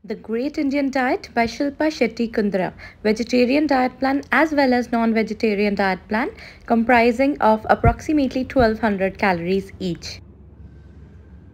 The Great Indian Diet by Shilpa Shetty Kundra, vegetarian diet plan as well as non-vegetarian diet plan comprising of approximately 1200 calories each.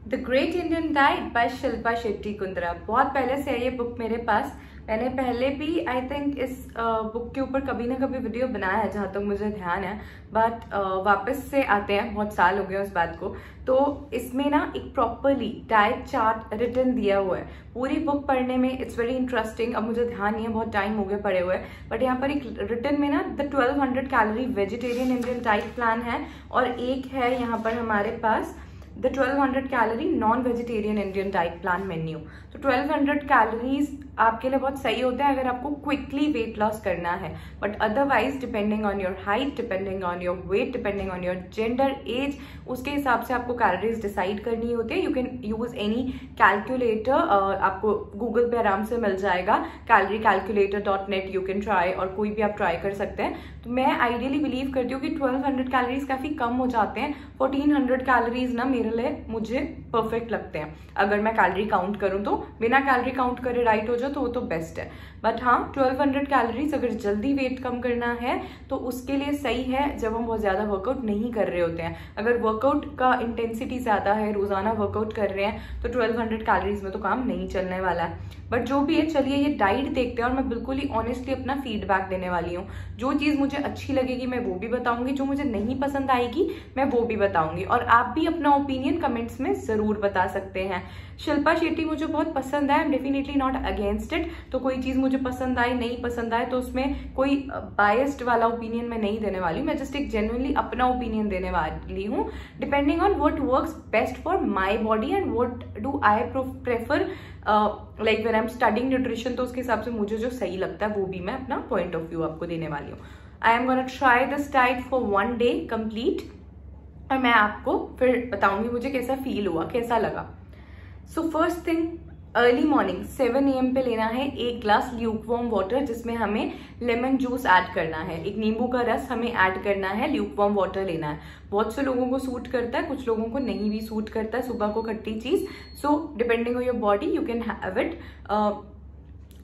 The great Indian diet by Shilpa Shetty Kundra. बहुत पहले से है ये book मेरे पास। मैंने पहले भी I think इस बुक के ऊपर कभी ना कभी वीडियो बनाया है जहाँ तक मुझे ध्यान है, बट वापस से आते हैं, बहुत साल हो गए उस बात को। तो इसमें ना एक प्रॉपरली डाइट चार्ट रिटन दिया हुआ है। पूरी बुक पढ़ने में इट्स वेरी इंटरेस्टिंग। अब मुझे ध्यान नहीं है, बहुत टाइम हो गया पढ़े हुए, बट यहाँ पर एक रिटन में ना the 1200 calorie vegetarian Indian diet plan है, और एक है यहाँ पर हमारे पास the 1200 calorie non vegetarian Indian diet plan menu. तो 1200 कैलोरीज आपके लिए बहुत सही होता है अगर आपको क्विकली वेट लॉस करना है, but otherwise depending on your height, depending on your weight, depending on your gender, age, उसके हिसाब से आपको कैलोरीज डिसाइड करनी होती है। You can use any calculator, आपको गूगल पे आराम से मिल जाएगा, calorie-calculator.net यू कैन ट्राई, और कोई भी आप ट्राई कर सकते हैं। तो मैं आइडियली बिलीव करती हूँ कि 1200 कैलोरीज काफी कम हो जाते हैं। 1400 कैलोरीज ना मेरे लिए मुझे परफेक्ट लगते हैं अगर मैं कैलोरी काउंट करूँ तो। बिना कैलोरी काउंट करे डाइट हो जाए तो वो तो बेस्ट है, बट हाँ 1200 कैलोरीज अगर जल्दी वेट कम करना है तो उसके लिए सही है जब हम बहुत ज्यादा वर्कआउट नहीं कर रहे होते हैं। अगर वर्कआउट का इंटेंसिटी ज्यादा है, रोजाना वर्कआउट कर रहे हैं, तो 1200 कैलोरीज में तो काम नहीं चलने वाला है। बट जो भी है, चलिए ये डाइट देखते हैं, और मैं बिल्कुल ही ऑनेस्टली अपना फीडबैक देने वाली हूँ। जो चीज मुझे अच्छी लगेगी मैं वो भी बताऊंगी, जो मुझे नहीं पसंद आएगी मैं वो भी बताऊंगी, और आप भी अपना ओपिनियन कमेंट्स में जरूर बता सकते हैं। शिल्पा शेट्टी मुझे बहुत पसंद है, I am definitely not against it. तो कोई चीज मुझे पसंद आए नहीं पसंद आए तो उसमें कोई बायस्ड वाला ओपिनियन मैं नहीं देने वाली हूँ। मैं जस्ट एक जेन्युइनली अपना ओपिनियन देने वाली हूँ, depending on what works best for my body and what do I prefer like when I am studying nutrition. तो उसके हिसाब से मुझे जो सही लगता है वो भी मैं अपना पॉइंट ऑफ व्यू आपको देने वाली हूँ। I am gonna try this diet for 1 day complete, और मैं आपको फिर बताऊंगी मुझे कैसा फील हुआ, कैसा लगा। So first thing, early morning 7 AM पे लेना है 1 ग्लास ल्यूकवार्म वाटर, जिसमें हमें लेमन जूस ऐड करना है, एक नींबू का रस हमें ऐड करना है, ल्यूकवार्म वाटर लेना है। बहुत से लोगों को सूट करता है, कुछ लोगों को नहीं भी सूट करता है सुबह को खट्टी चीज। So depending on your body you can have it.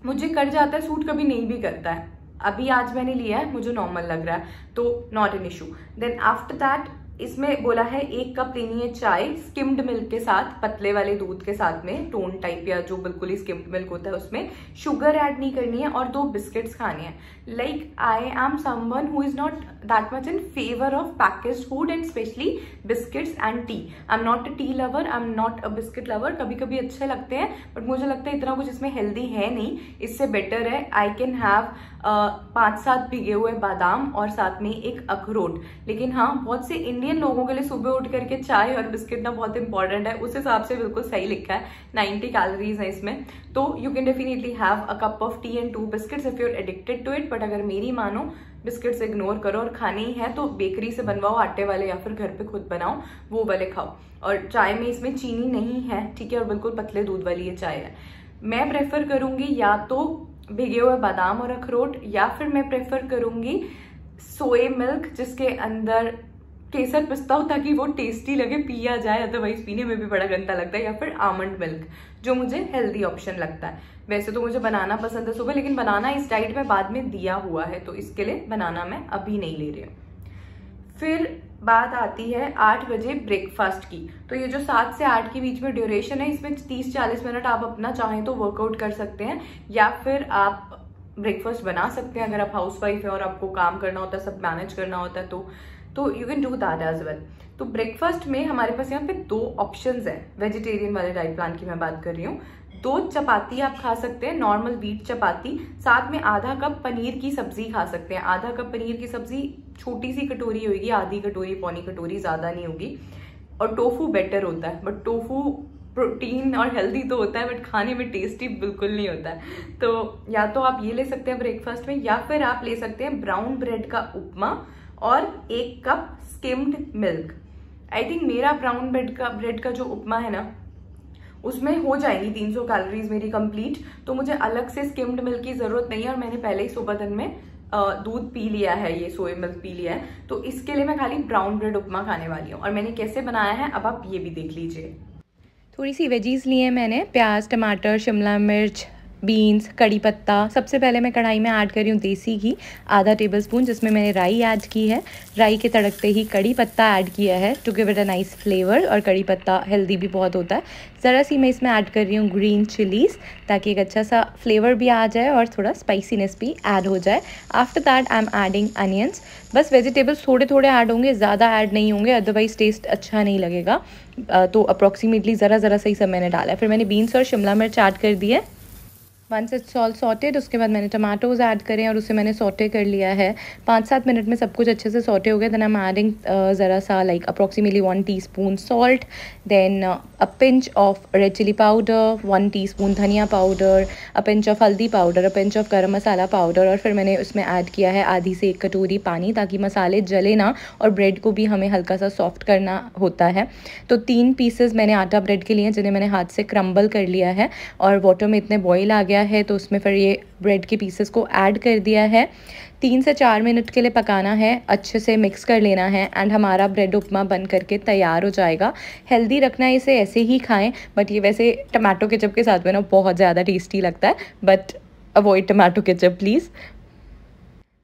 मुझे कर जाता है सूट, कभी नहीं भी करता है। अभी आज मैंने लिया है, मुझे नॉर्मल लग रहा है, तो not an issue. Then after that इसमें बोला है 1 कप लेनी है चाय स्किम्ड मिल्क के साथ, पतले वाले दूध के साथ में, टोन टाइप या जो बिल्कुल ही स्किम्ड मिल्क होता है उसमें। शुगर ऐड नहीं करनी है, और 2 बिस्किट्स खाने हैं। Like I am someone who is not that much in favour of packaged food and specially biscuits and T. I am not a tea lover, I am not a biscuit lover. कभी कभी अच्छे लगते हैं, but मुझे लगता है इतना कुछ इसमें हेल्दी है नहीं। इससे बेटर है आई कैन हैव 5-7 भिगे हुए बादाम और साथ में एक अखरोट। लेकिन हाँ, बहुत से इंडियन लोगों के लिए सुबह उठ करके चाय और बिस्किट ना बहुत इंपॉर्टेंट है, उस हिसाब से बिल्कुल सही लिखा है। 90 कैलोरीज है इसमें, तो you can definitely have a cup of tea and 2 biscuits if you are addicted to it. But अगर मेरी मानो, बिस्किट्स इग्नोर करो, और खाने ही है तो बेकरी से बनवाओ आटे वाले, या फिर घर पे खुद बनाओ वो वाले खाओ। और चाय में इसमें चीनी नहीं है, ठीक है, और बिल्कुल पतले दूध वाली ये चाय है। मैं प्रेफर करूंगी या तो भिगे हुए बादाम और अखरोट, या फिर मैं प्रेफर करूंगी सोए मिल्क जिसके अंदर केसर पिस्ता हो, ताकि वो टेस्टी लगे, पिया जाए, अदरवाइज पीने में भी बड़ा गंदा लगता है। या फिर आमंड मिल्क, जो मुझे हेल्दी ऑप्शन लगता है। वैसे तो मुझे बनाना पसंद है सुबह, लेकिन बनाना इस डाइट में बाद में दिया हुआ है, तो इसके लिए बनाना मैं अभी नहीं ले रही हूँ। फिर बात आती है 8 बजे ब्रेकफास्ट की। तो ये जो 7 से 8 के बीच में ड्यूरेशन है, इसमें 30-40 मिनट आप अपना चाहें तो वर्कआउट कर सकते हैं, या फिर आप ब्रेकफास्ट बना सकते हैं अगर आप हाउसवाइफ है और आपको काम करना होता है, सब मैनेज करना होता है, तो you can do that as well. तो ब्रेकफास्ट में हमारे पास यहाँ पे 2 ऑप्शंस है। वेजिटेरियन वाले डाइट प्लान की मैं बात कर रही हूँ। 2 चपाती आप खा सकते हैं, नॉर्मल व्हीट चपाती, साथ में आधा कप पनीर की सब्जी खा सकते हैं। आधा कप पनीर की सब्जी छोटी सी कटोरी होगी, आधी कटोरी, पौनी कटोरी, ज्यादा नहीं होगी। और टोफू बेटर होता है, बट टोफू प्रोटीन और हेल्दी तो होता है, बट खाने में टेस्टी बिल्कुल नहीं होता है। तो या तो आप ये ले सकते हैं ब्रेकफास्ट में, या फिर आप ले सकते हैं ब्राउन ब्रेड का उपमा और 1 cup skimmed milk. I think मेरा ब्राउन ब्रेड का जो उपमा है ना, उसमें हो जाएंगी 300 कैलोरीज मेरी कंप्लीट, तो मुझे अलग से स्किम्ड मिल्क की जरूरत नहीं है। और मैंने पहले ही सुबह दिन में दूध पी लिया है, ये सोया मिल्क पी लिया है, तो इसके लिए मैं खाली ब्राउन ब्रेड उपमा खाने वाली हूँ। और मैंने कैसे बनाया है अब आप ये भी देख लीजिए। थोड़ी सी वेजीज ली है मैंने, प्याज, टमाटर, शिमला मिर्च, बीन्स, कड़ी पत्ता। सबसे पहले मैं कढ़ाई में ऐड कर रही हूँ देसी घी आधा टेबलस्पून, जिसमें मैंने राई ऐड की है। राई के तड़कते ही कड़ी पत्ता ऐड किया है to give it a nice flavour, और कड़ी पत्ता हेल्दी भी बहुत होता है। ज़रा सी मैं इसमें ऐड कर रही हूँ ग्रीन चिलीज़, ताकि एक अच्छा सा फ्लेवर भी आ जाए और थोड़ा स्पाइसीनेस भी ऐड हो जाए। After that I am adding onions. बस वेजिटेबल्स थोड़े थोड़े ऐड होंगे, ज़्यादा ऐड नहीं होंगे, अदरवाइज़ टेस्ट अच्छा नहीं लगेगा। तो अप्रॉक्सीमेटली ज़रा सा ही सब मैंने डाला है। फिर मैंने बीन्स और शिमला मिर्च ऐड कर दी है। वंस इट्स ऑल सॉटेड, उसके बाद मैंने टमाटोज़ ऐड करें और उसे मैंने सॉटे कर लिया है। 5-7 मिनट में सब कुछ अच्छे से सॉटे हो गया। देन आई एम एडिंग ज़रा सा like approximately 1 teaspoon salt, then a pinch of red chilli powder, 1 teaspoon dhaniya powder, a pinch of haldi powder, a pinch of garam masala powder, और फिर मैंने उसमें ऐड किया है आधी से 1 कटोरी पानी, ताकि मसाले जले ना और ब्रेड को भी हमें हल्का सा सॉफ्ट करना होता है। तो 3 पीसेस मैंने आटा ब्रेड के लिए, जिन्हें मैंने हाथ से क्रम्बल कर लिया है, और वाटर में इतने बॉईल आ गया है तो उसमें फिर ये ब्रेड के पीसेस को ऐड कर दिया है। 3 से 4 मिनट के लिए पकाना है, अच्छे से मिक्स कर लेना है, एंड हमारा ब्रेड उपमा बन करके तैयार हो जाएगा। हेल्दी रखना है, इसे ऐसे ही खाएं, बट ये वैसे टमाटो केचप के साथ में ना बहुत ज़्यादा टेस्टी लगता है, but avoid tomato ketchup please.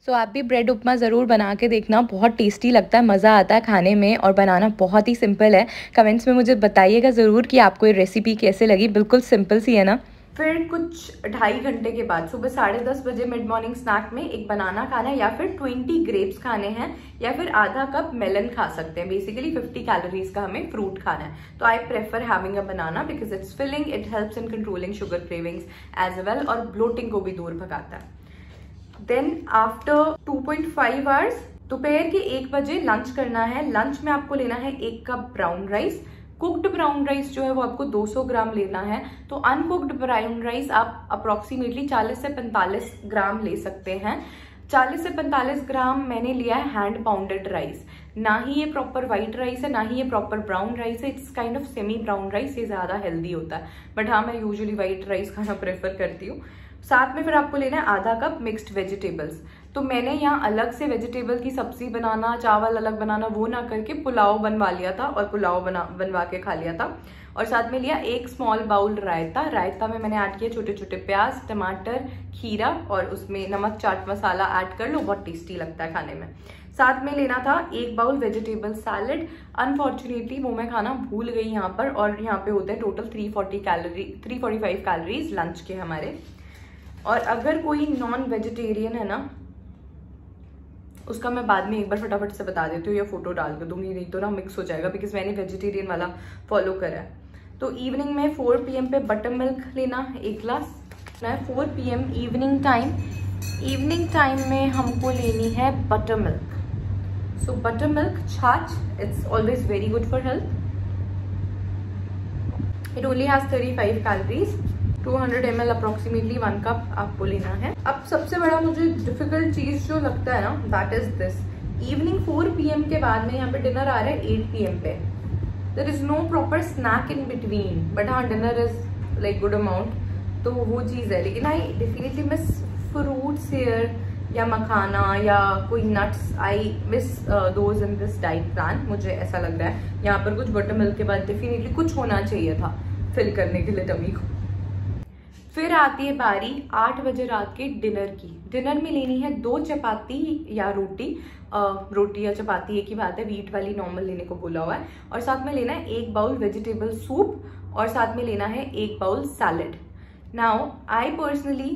So आप भी ब्रेड उपमा ज़रूर बना के देखना, बहुत टेस्टी लगता है, मज़ा आता है खाने में, और बनाना बहुत ही सिंपल है। कमेंट्स में मुझे बताइएगा ज़रूर कि आपको ये रेसिपी कैसे लगी। बिल्कुल सिंपल सी है ना। फिर कुछ 2.5 घंटे के बाद सुबह 10:30 बजे मिड मॉर्निंग स्नैक में एक बनाना खाना है, या फिर 20 ग्रेप्स खाने हैं, या फिर आधा कप मेलन खा सकते हैं। बेसिकली 50 कैलोरीज का हमें फ्रूट खाना है। तो I prefer having a banana because it's filling, it helps in controlling sugar cravings as well, और ब्लोटिंग को भी दूर भगाता है। देन आफ्टर 2.5 आवर्स दोपहर के 1 बजे लंच करना है। लंच में आपको लेना है 1 cup brown rice. Cooked brown rice जो है वो आपको 200 ग्राम लेना है। तो अनकुक्ड ब्राउन राइस आप अप्रोक्सीमेटली 40 से 45 ग्राम ले सकते हैं। 40 से 45 ग्राम मैंने लिया है हैंड पाउंडेड राइस। ना ही ये प्रॉपर व्हाइट राइस है, ना ही ये प्रॉपर ब्राउन राइस है, it's kind of semi brown rice. ये ज्यादा हेल्दी होता है, बट हाँ मैं यूजुअली व्हाइट राइस खाना प्रेफर करती हूँ। साथ में फिर आपको लेना है आधा कप मिक्स्ड वेजिटेबल्स। तो मैंने यहाँ अलग से वेजिटेबल की सब्जी बनाना, चावल अलग बनाना, वो ना करके पुलाव बनवा लिया था, और पुलाव बनवा के खा लिया था। और साथ में लिया 1 स्मॉल बाउल रायता। रायता में मैंने ऐड किया छोटे छोटे प्याज, टमाटर, खीरा, और उसमें नमक, चाट मसाला ऐड कर लो, बहुत टेस्टी लगता है खाने में। साथ में लेना था 1 बाउल वेजिटेबल सैलेड। अनफॉर्चुनेटली वो मैं खाना भूल गई यहाँ पर, और यहाँ पे होते हैं टोटल 345 कैलोरीज लंच के हमारे। और अगर कोई नॉन वेजिटेरियन है ना, उसका मैं बाद में एक बार फटाफट से बता देती हूँ, या फोटो डाल कर दूंगी, नहीं तो ना मिक्स हो जाएगा, बिकॉज मैंने वेजिटेरियन वाला फॉलो करा है। तो इवनिंग में 4 PM पे बटर मिल्क लेना 1 ग्लास। 4 PM इवनिंग टाइम में हमको लेनी है butter milk. So butter milk, छाछ, it's always very good for health. It only has 35 calories. 200 ml approximately 1 cup आपको लेना है। अब सबसे बड़ा मुझे डिफिकल्ट चीज जो लगता है ना, that is this. Evening 4 PM के बाद में यहाँ पे डिनर आ रहा है 8 PM पे। There is no proper snack in between, but हाँ dinner is like good amount, तो वो चीज है। लेकिन I definitely miss fruits here, या मखाना, या कोई nuts. I miss those in this diet plan. मुझे ऐसा लग रहा है यहाँ पर कुछ बटर मिल्क के बाद डेफिनेटली कुछ होना चाहिए था फिल करने के लिए टमी को। फिर आती है बारी 8 बजे रात के डिनर की। डिनर में लेनी है 2 चपाती या रोटी। रोटी या चपाती एक ही बात है, व्हीट वाली नॉर्मल लेने को बोला हुआ है। और साथ में लेना है 1 बाउल वेजिटेबल सूप, और साथ में लेना है 1 bowl salad. Now I personally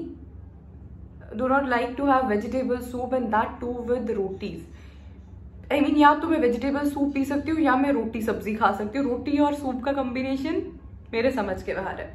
do not like to have vegetable soup, and that too with rotis. I mean या तो मैं वेजिटेबल सूप पी सकती हूँ, या मैं रोटी सब्जी खा सकती हूँ। रोटी और सूप का कॉम्बिनेशन मेरे समझ के बाहर है।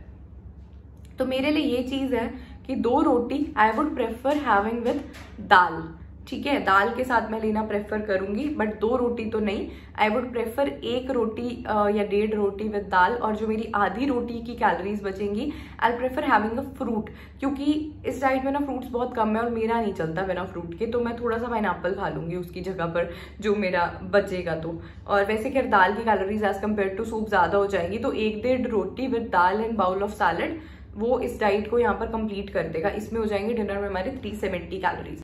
तो मेरे लिए ये चीज है कि 2 roti I would prefer having with dal. ठीक है, दाल के साथ मैं लेना प्रेफर करूंगी, बट 2 रोटी तो नहीं। आई वुड प्रेफर 1 रोटी या 1.5 रोटी विद दाल, और जो मेरी आधी रोटी की कैलोरीज बचेंगी I prefer having a fruit, क्योंकि इस डाइट में ना फ्रूट्स बहुत कम है और मेरा नहीं चलता बिना फ्रूट के। तो मैं थोड़ा सा पाइनएप्पल खा लूंगी उसकी जगह पर, जो मेरा बचेगा तो। और वैसे खैर दाल की calories as compared to soup ज्यादा हो जाएंगी, तो 1-1.5 roti with dal and bowl of salad वो इस डाइट को यहाँ पर कंप्लीट कर देगा। इसमें हो जाएंगे डिनर में हमारे 370 कैलोरीज।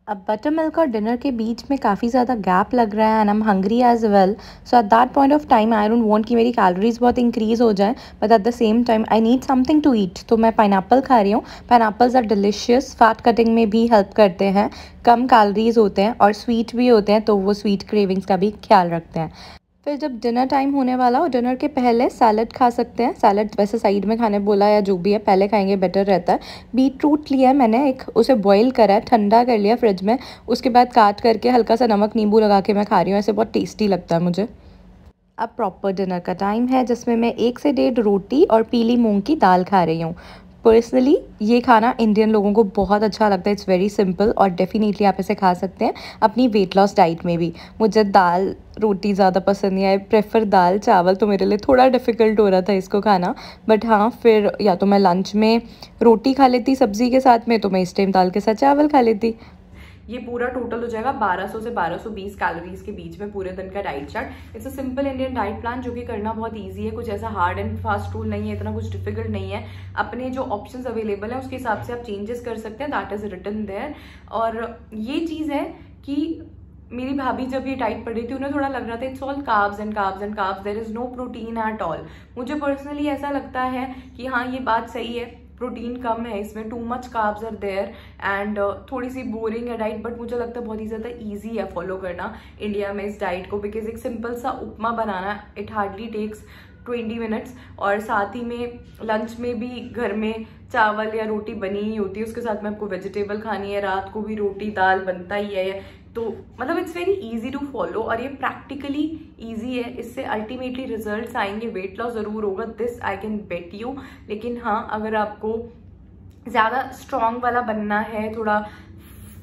अब बटर मिल्क और डिनर के बीच में काफ़ी ज़्यादा गैप लग रहा है and I am hungry as well. So at that point of time I don't want कि मेरी कैलोरीज बहुत इंक्रीज़ हो जाए, but at the same time I need something to eat. तो मैं पाइनएप्पल खा रही हूँ। Pineapples are delicious, fat cutting में भी हेल्प करते हैं, कम कैलोरीज होते हैं और स्वीट भी होते हैं, तो वो स्वीट क्रेविंग्स का भी ख्याल रखते हैं। फिर जब डिनर टाइम होने वाला हो, डिनर के पहले सैलड खा सकते हैं। सैलड वैसे साइड में खाने बोला या जो भी है, पहले खाएंगे बेटर रहता है। बीट रूट लिया है मैंने, एक उसे बॉईल करा है, ठंडा कर लिया फ्रिज में, उसके बाद काट करके हल्का सा नमक नींबू लगा के मैं खा रही हूँ। ऐसे बहुत टेस्टी लगता है मुझे। अब प्रॉपर डिनर का टाइम है जिसमें मैं 1 से 1.5 रोटी और पीली मूंग की दाल खा रही हूँ। पर्सनली ये खाना इंडियन लोगों को बहुत अच्छा लगता है। इट्स वेरी सिंपल और डेफिनेटली आप इसे खा सकते हैं अपनी वेट लॉस डाइट में भी। मुझे दाल रोटी ज़्यादा पसंद नहीं है, प्रेफर दाल चावल, तो मेरे लिए थोड़ा डिफ़िकल्ट हो रहा था इसको खाना। बट हाँ, फिर या तो मैं लंच में रोटी खा लेती सब्ज़ी के साथ में, तो मैं इस टाइम दाल के साथ चावल खा लेती। ये पूरा टोटल हो जाएगा 1200 से 1220 कैलोरीज के बीच में पूरे दिन का diet chart. It's a simple Indian diet plan जो कि करना बहुत इजी है। कुछ ऐसा हार्ड एंड फास्ट रूल नहीं है, इतना कुछ डिफिकल्ट नहीं है। अपने जो ऑप्शंस अवेलेबल है उसके हिसाब से आप चेंजेस कर सकते हैं, दैट इज रिटन देयर। और ये चीज़ है कि मेरी भाभी जब ये डाइट पढ़ रही थी, उन्हें थोड़ा लग रहा था it's all carbs and carbs and carbs, there is no protein at all. मुझे पर्सनली ऐसा लगता है कि हाँ, ये बात सही है, प्रोटीन कम है इसमें, too much carbs are there and थोड़ी सी बोरिंग है डाइट। बट मुझे लगता है बहुत ही ज़्यादा इजी है फॉलो करना इंडिया में इस डाइट को, बिकॉज एक सिंपल सा उपमा बनाना, इट हार्डली टेक्स 20 मिनट्स। और साथ ही में लंच में भी घर में चावल या रोटी बनी ही होती है, उसके साथ में आपको वेजिटेबल खानी है, रात को भी रोटी दाल बनता ही है। तो मतलब it's very easy to follow और ये प्रैक्टिकली इजी है। इससे अल्टीमेटली रिजल्ट्स आएंगे, वेट लॉस जरूर होगा, this I can bet you. लेकिन हाँ, अगर आपको ज़्यादा स्ट्रॉन्ग वाला बनना है, थोड़ा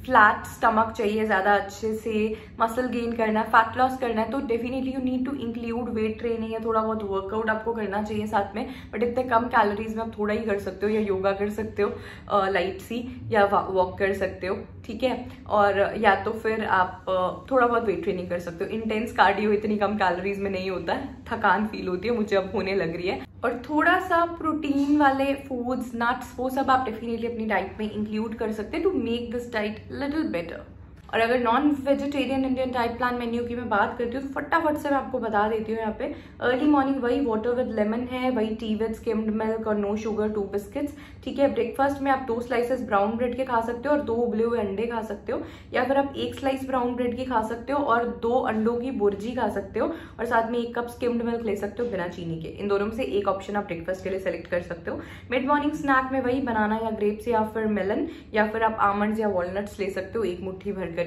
फ्लैट स्टमक चाहिए, ज़्यादा अच्छे से मसल गेन करना है, फैट लॉस करना है, तो definitely you need to include weight training या थोड़ा बहुत वर्कआउट आपको करना चाहिए साथ में। बट इतने कम कैलोरीज में आप थोड़ा ही कर सकते हो, या योगा कर सकते हो लाइट सी, या वॉक कर सकते हो, ठीक है। और या तो फिर आप थोड़ा बहुत वेट ट्रेनिंग कर सकते हो। इंटेंस कार्डियो इतनी कम कैलोरीज में नहीं होता है, थकान फील होती है, मुझे अब होने लग रही है। और थोड़ा सा प्रोटीन वाले फूड्स, नट्स, वो सब आप डेफिनेटली अपनी डाइट में इंक्लूड कर सकते हैं to make this diet little better. और अगर non vegetarian Indian diet plan menu की मैं बात करती हूँ तो फटाफट से मैं आपको बता देती हूँ। यहाँ पे अर्ली मॉर्निंग वही वाटर विद लेमन है, वही टी विद स्किम्ड मिल्क और नो शुगर, 2 बिस्किट्स, ठीक है। ब्रेकफास्ट में आप 2 स्लाइसेस ब्राउन ब्रेड के खा सकते हो और 2 उबले हुए अंडे खा सकते हो, या फिर आप 1 स्लाइस ब्राउन ब्रेड की खा सकते हो और 2 अंडों की बुर्जी खा सकते हो, और साथ में 1 कप स्किम्ड मिल्क ले सकते हो बिना चीनी के। इन दोनों में से एक ऑप्शन आप ब्रेकफास्ट के लिए सेलेक्ट कर सकते हो। मिड मॉर्निंग स्नैक में वही बनाना या ग्रेप्स या फिर मेलन, या फिर आप आमंड्स या वॉलनट्स ले सकते हो 1 मुट्ठी भर करके।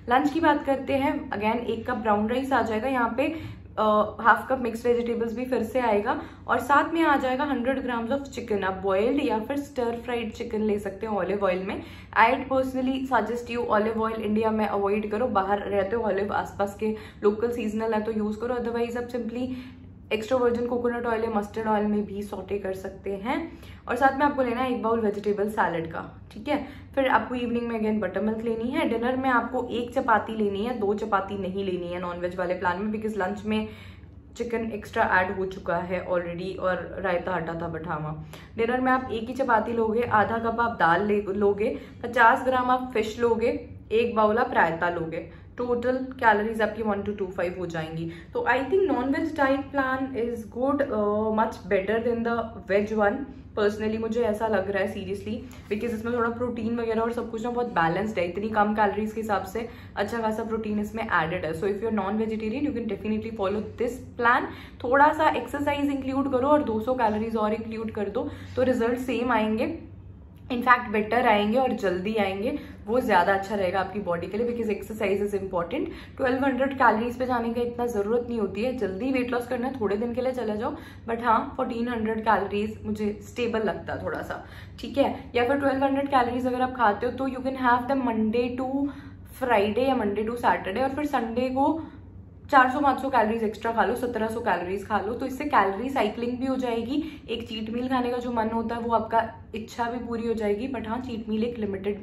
लंच की बात करते हैं, अगेन 1 कप ब्राउन राइस आ जाएगा, यहाँ पे हाफ कप मिक्स वेजिटेबल्स भी फिर से आएगा, और साथ में आ जाएगा 100 ग्राम्स ऑफ चिकन। आप बॉइल्ड या फिर स्टर फ्राइड चिकन ले सकते हो ऑलिव ऑयल में। I personally suggest you olive oil India में अवॉइड करो, बाहर रहते हो ऑलिव आसपास के लोकल सीजनल है तो यूज करो, अदरवाइज आप simply extra virgin coconut oil या मस्टर्ड ऑयल में भी सॉटे कर सकते हैं। और साथ में आपको लेना है 1 बाउल वेजिटेबल सैलड का, ठीक है। फिर आपको इवनिंग में अगेन बटर मिल्क लेनी है। डिनर में आपको 1 चपाती लेनी है, 2 चपाती नहीं लेनी है नॉनवेज वाले प्लान में, बिकॉज लंच में चिकन एक्स्ट्रा ऐड हो चुका है ऑलरेडी और रायता हटा था बठावा। डिनर में आप 1 ही चपाती लोगे, आधा कप आप दाल लोगे, 50 ग्राम आप फिश लोगे, 1 बाउल आप रायता लोगे। टोटल कैलोरीज आपकी 1225 हो जाएंगी। तो I think non veg diet plan is good, much better than the veg one. Personally मुझे ऐसा लग रहा है सीरियसली, बिकॉज इसमें थोड़ा प्रोटीन वगैरह और सब कुछ ना बहुत बैलेंस्ड है, इतनी कम कैलोरीज के हिसाब से अच्छा खासा प्रोटीन इसमें एडेड है। So if you are non vegetarian you can definitely follow this plan. थोड़ा सा एक्सरसाइज इंक्लूड करो और 200 कैलोरीज और इंक्लूड कर दो, तो रिजल्ट सेम आएंगे, इनफैक्ट बेटर आएंगे और जल्दी आएंगे। वो ज़्यादा अच्छा रहेगा आपकी बॉडी के लिए, because exercise is important. 1200 calories पे जाने का इतना ज़रूरत नहीं होती है, जल्दी वेट लॉस करना है थोड़े दिन के लिए चले जाओ, बट हाँ 1400 कैलोरीज मुझे स्टेबल लगता है थोड़ा सा, ठीक है। या फिर 1200 कैलोरीज अगर आप खाते हो तो you can have the Monday to Friday या मंडे टू सैटरडे, और फिर संडे को 400-500 कैलोरीज एक्स्ट्रा खा लो, 1700 कैलोरीज खा लो। तो इससे कैलोरी साइक्लिंग भी हो जाएगी, एक चीट मील खाने का जो मन होता है वो आपका इच्छा भी पूरी हो जाएगी। बट हाँ, चीट मील एक लिमिटेड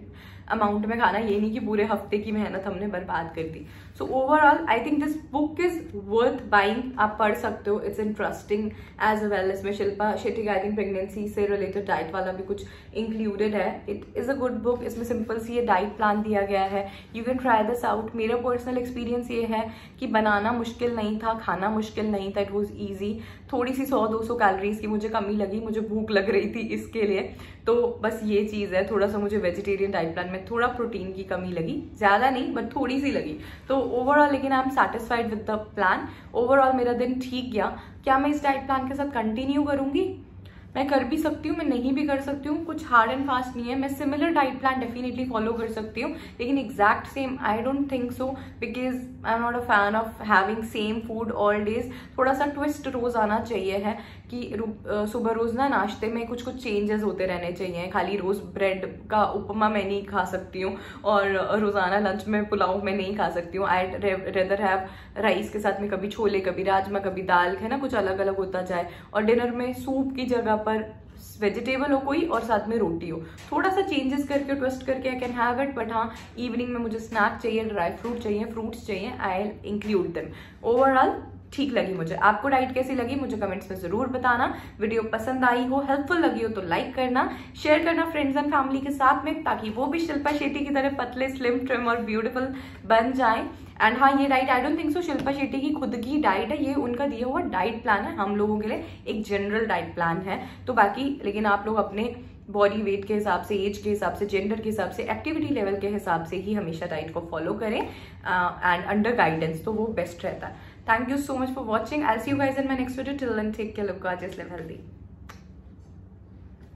अमाउंट में खाना, ये नहीं कि पूरे हफ्ते की मेहनत हमने बर्बाद कर दी। So overall I think this book is worth buying, आप पढ़ सकते हो, इट्स इंटरेस्टिंग एज वेल। इसमें शिल्पा शेट्टी का आई थिंक प्रेगनेंसी से रिलेटेड डाइट वाला भी कुछ इंक्लूडेड है। It is a good book. इसमें सिंपल सी ये डाइट प्लान दिया गया है, you can try this out. मेरा पर्सनल एक्सपीरियंस ये है कि बनाना मुश्किल नहीं था, खाना मुश्किल नहीं था, इट वॉज ईजी। थोड़ी सी 100-200 कैलोरीज की मुझे कमी लगी, मुझे भूख लग रही थी इसके लिए, तो बस ये चीज़ है। थोड़ा सा मुझे वेजिटेरियन डाइट प्लान में थोड़ा प्रोटीन की कमी लगी, ज़्यादा नहीं बट थोड़ी सी लगी। तो ओवरऑल लेकिन I am satisfied with the plan. Overall मेरा दिन ठीक गया। क्या मैं इस डाइट प्लान के साथ कंटिन्यू करूंगी? मैं कर भी सकती हूँ, मैं नहीं भी कर सकती हूँ, कुछ हार्ड एंड फास्ट नहीं है। मैं similar diet plan definitely follow कर सकती हूँ, लेकिन exact same I don't think so, because I am not a fan of having same food all days. थोड़ा सा ट्विस्ट रोज आना चाहिए है कि सुबह रोज ना नाश्ते में कुछ कुछ चेंजेस होते रहने चाहिए। खाली रोज ब्रेड का उपमा मैं नहीं खा सकती हूँ, और रोजाना लंच में पुलाव मैं नहीं खा सकती हूँ। आई रेदर हैव राइस के साथ में कभी छोले, कभी राजमा, कभी दाल, है ना, कुछ अलग अलग होता जाए। और डिनर में सूप की जगह पर वेजिटेबल हो कोई और साथ में रोटी हो, थोड़ा सा चेंजेस करके ट्विस्ट करके I can have it. But हाँ, इवनिंग में मुझे स्नैक चाहिए, ड्राई फ्रूट चाहिए, फ्रूट्स चाहिए, I will include them. Overall ठीक लगी मुझे। आपको डाइट कैसी लगी मुझे कमेंट्स में जरूर बताना। वीडियो पसंद आई हो, हेल्पफुल लगी हो तो लाइक करना, शेयर करना फ्रेंड्स एंड फैमिली के साथ में, ताकि वो भी शिल्पा शेट्टी की तरह पतले, स्लिम, ट्रिम और ब्यूटीफुल बन जाए। एंड हाँ, ये diet I don't think so Shilpa Shetty की खुद की डाइट है, ये उनका दिया हुआ डाइट प्लान है, हम लोगों के लिए एक जनरल डाइट प्लान है। तो बाकी लेकिन आप लोग अपने बॉडी वेट के हिसाब से, एज के हिसाब से, जेंडर के हिसाब से, एक्टिविटी लेवल के हिसाब से ही हमेशा डाइट को फॉलो करें एंड अंडर गाइडेंस, तो वो बेस्ट रहता है। Thank you so much for watching. I'll see you guys in my next video. Till then, take care, look gorgeous, live healthy.